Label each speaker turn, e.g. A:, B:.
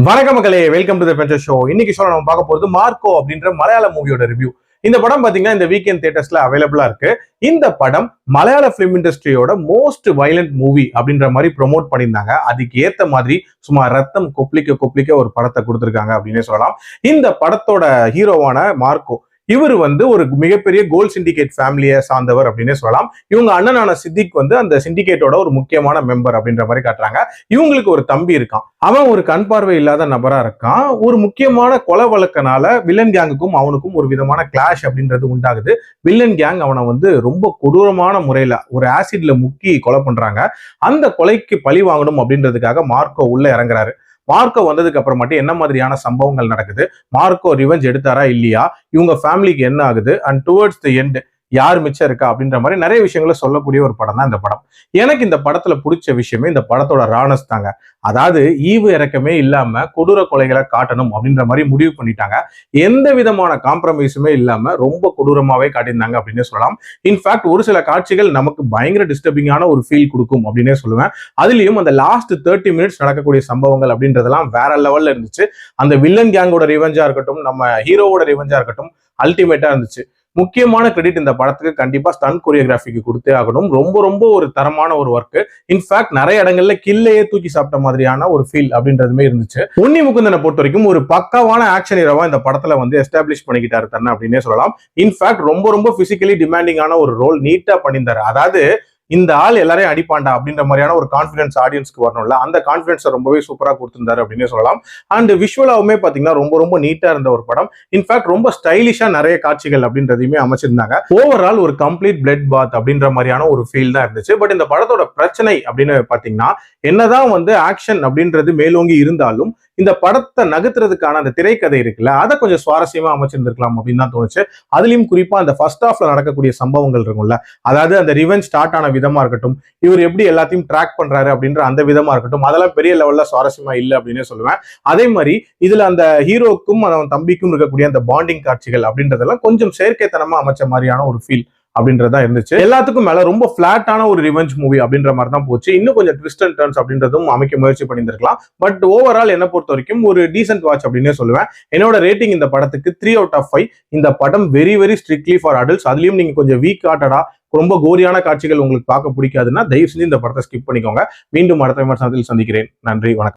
A: வணக்க மக்களே, welcome to the பென்சர் show. இன்னைக்கு ஷோ நம்ம பார்க்க போறது மார்க்கோ அப்படின்ற மலையாள மூவியோட ரிவ்யூ. இந்த படம் பாத்தீங்கன்னா இந்த வீக்கெண்ட் தியேட்டர்ஸ்ல அவைலபிளா இருக்கு. இந்த படம் மலையாள பிலிம் இண்டஸ்ட்ரியோட மோஸ்ட் வயலண்ட் மூவி அப்படின்ற மாதிரி ப்ரொமோட் பண்ணியிருந்தாங்க. அதுக்கு ஏத்த மாதிரி சும்மா ரத்தம் கொப்பளிக்க கொப்பளிக்க ஒரு படத்தை கொடுத்திருக்காங்க அப்படின்னே சொல்லலாம். இந்த படத்தோட ஹீரோவான மார்க்கோ இவர் ஒரு மிகப்பெரிய கோல்ட் சிண்டிகேட் ஃபேமிலியை சார்ந்தவர் அப்படின்னே சொல்லலாம். இவங்க அண்ணனான சித்திக் அந்த சிண்டிகேட்டோட ஒரு முக்கியமான மெம்பர் அப்படின்ற மாதிரி காட்டுறாங்க. இவங்களுக்கு ஒரு தம்பி இருக்கான். அவன் ஒரு கண் பார்வை இல்லாத நபரா இருக்கான். ஒரு முக்கியமான கொலை வழக்கனால வில்லன் கேங்குக்கும் அவனுக்கும் ஒரு விதமான கிளாஷ் அப்படின்றது உண்டாகுது. வில்லன் கேங் அவனை ரொம்ப கொடூரமான முறையில ஒரு ஆசிட்ல முக்கி கொலை பண்றாங்க. அந்த கொலைக்கு பழி வாங்கணும் அப்படின்றதுக்காக மார்க்கோ உள்ள இறங்குறாரு. மார்க்கோ வந்ததுக்கு அப்புறமாட்டி என்ன மாதிரியான சம்பவங்கள் நடக்குது, மார்க்கோ ரிவெஞ்ச் எடுத்தாரா இல்லையா, இவங்க ஃபேமிலிக்கு என்ன ஆகுது, அண்ட் டுவர்ட்ஸ் தி எண்ட் யார் மிச்சம் இருக்கா அப்படின்ற மாதிரி நிறைய விஷயங்களை சொல்லக்கூடிய ஒரு படம் தான் இந்த படம். எனக்கு இந்த படத்துல பிடிச்ச விஷயமே இந்த படத்தோட ரானஸ் தாங்க. அதாவது ஈவு இறக்கமே இல்லாம கொடூர கொலைகளை காட்டணும் அப்படின்ற மாதிரி முடிவு பண்ணிட்டாங்க. எந்த விதமான காம்ப்ரமைஸுமே இல்லாம ரொம்ப கொடூரமாவே காட்டியிருந்தாங்க அப்படின்னே சொல்லலாம். இன்ஃபேக்ட் ஒரு சில காட்சிகள் நமக்கு பயங்கர டிஸ்டர்பிங்கான ஒரு ஃபீல் கொடுக்கும் அப்படின்னே சொல்லுவேன். அதுலயும் அந்த லாஸ்ட் 30 மினிட்ஸ் நடக்கக்கூடிய சம்பவங்கள் அப்படின்றதெல்லாம் வேற லெவல்ல இருந்துச்சு. அந்த வில்லன் கேங்கோட ரிவெஞ்சா இருக்கட்டும், நம்ம ஹீரோவோட ரிவெஞ்சா இருக்கட்டும், அல்டிமேட்டா இருந்துச்சு. முக்கியமான கிரெடிட் இந்த படத்துக்கு கண்டிப்பா ஸ்டன் கொரியோகிராஃபிக்கு கொடுத்தே ஆகணும். ரொம்ப ரொம்ப ஒரு தரமான ஒரு ஒர்க். இன்ஃபேக்ட் நிறைய இடங்கள்ல கில்லையே தூக்கி சாப்பிட்ட மாதிரியான ஒரு ஃபீல் அப்படின்றதுமே இருந்துச்சு. உன்னி முகுந்தனை பொறுத்த வரைக்கும் ஒரு பக்காவான ஆக்ஷன் ஹீரோவா இந்த படத்துல எஸ்டாப்ளிஷ் பண்ணிக்கிட்டாரு தன்னை அப்படின்னே சொல்லலாம். இன்ஃபேக்ட் ரொம்ப ரொம்ப பிசிக்கலி டிமாண்டிங்கான ஒரு ரோல் நீட்டா பண்ணியிருந்தாரு. அதாவது இந்த ஆள் எல்லாரையும் அடிப்பாண்டா அப்படின்ற மாதிரியான ஒரு கான்பிடன்ஸ் ஆடியன்ஸ்க்கு வரணும்ல, அந்த கான்பிடன்ஸை ரொம்பவே சூப்பரா கொடுத்திருந்தாரு அப்படின்னே சொல்லலாம். அண்ட் விஷுவலாவுமே பாத்தீங்கன்னா ரொம்ப ரொம்ப நீட்டா இருந்த ஒரு படம். இன்ஃபேக்ட் ரொம்ப ஸ்டைலிஷா நிறைய காட்சிகள் அப்படின்றதையுமே அமைச்சிருந்தாங்க. ஓவரால் ஒரு கம்ப்ளீட் பிளட் பாத் அப்படின்ற மாதிரியான ஒரு ஃபீல் தான் இருந்துச்சு. பட் இந்த படத்தோட பிரச்சனை அப்படின்னு பாத்தீங்கன்னா என்னதான் ஆக்ஷன் அப்படின்றது மேலோங்கி இருந்தாலும் இந்த படத்தை நகர்த்துறதுக்கான அந்த திரைக்கதை இருக்குல்ல, அதை கொஞ்சம் சுவாரஸ்யமா அமைச்சிருந்திருக்கலாம் அப்படின்னு தான் தோணுச்சு. அதுலயும் குறிப்பா அந்த ஃபர்ஸ்ட் ஹாஃப்ல நடக்கக்கூடிய சம்பவங்கள் இருக்கும்ல, அதாவது அந்த ரிவெஞ்ச் ஸ்டார்ட் ஆன விதமா இருக்கட்டும், இவர் எப்படி எல்லாத்தையும் ட்ராக் பண்றாரு அப்படின்ற அந்த விதமா இருக்கட்டும், அதெல்லாம் பெரிய லெவல்ல சுவாரஸ்யமா இல்லை அப்படின்னே சொல்லுவேன். அதே மாதிரி இதுல அந்த ஹீரோக்கும் அவன் தம்பிக்கும் இருக்கக்கூடிய அந்த பாண்டிங் காட்சிகள் அப்படின்றதெல்லாம் கொஞ்சம் செயற்கைத்தனமா அமைச்ச மாதிரியான ஒரு ஃபீல் அப்படின்றதா இருந்துச்சு. எல்லாத்துக்கும் மேல ரொம்ப பிளாட்டான ஒரு ரிவெஞ்ச் மூவி அப்படின்ற மாதிரி தான் போச்சு. இன்னும் கொஞ்சம் ட்விஸ்ட் அண்ட் டர்ன்ஸ் அப்படின்றதும் அமைக்க முயற்சி பண்ணியிருக்கலாம். பட் ஓவரால் என்ன பொறுத்த வரைக்கும் ஒரு டீசென்ட் வாட்ச் அப்படின்னே சொல்லுவேன். என்னோட ரேட்டிங் இந்த படத்துக்கு 3 out of 5. இந்த படம் very very strictly for adults. அதுலயும் நீங்க கொஞ்சம் வீக் காட்டடா ரொம்ப கோரியான காட்சிகள் உங்களுக்கு பார்க்க பிடிக்காதுன்னா தயவு செஞ்சு இந்த படத்தை ஸ்கிப் பண்ணிக்கோங்க. மீண்டும் அடுத்த விமர்சனத்தில் சந்திக்கிறேன். நன்றி, வணக்கம்.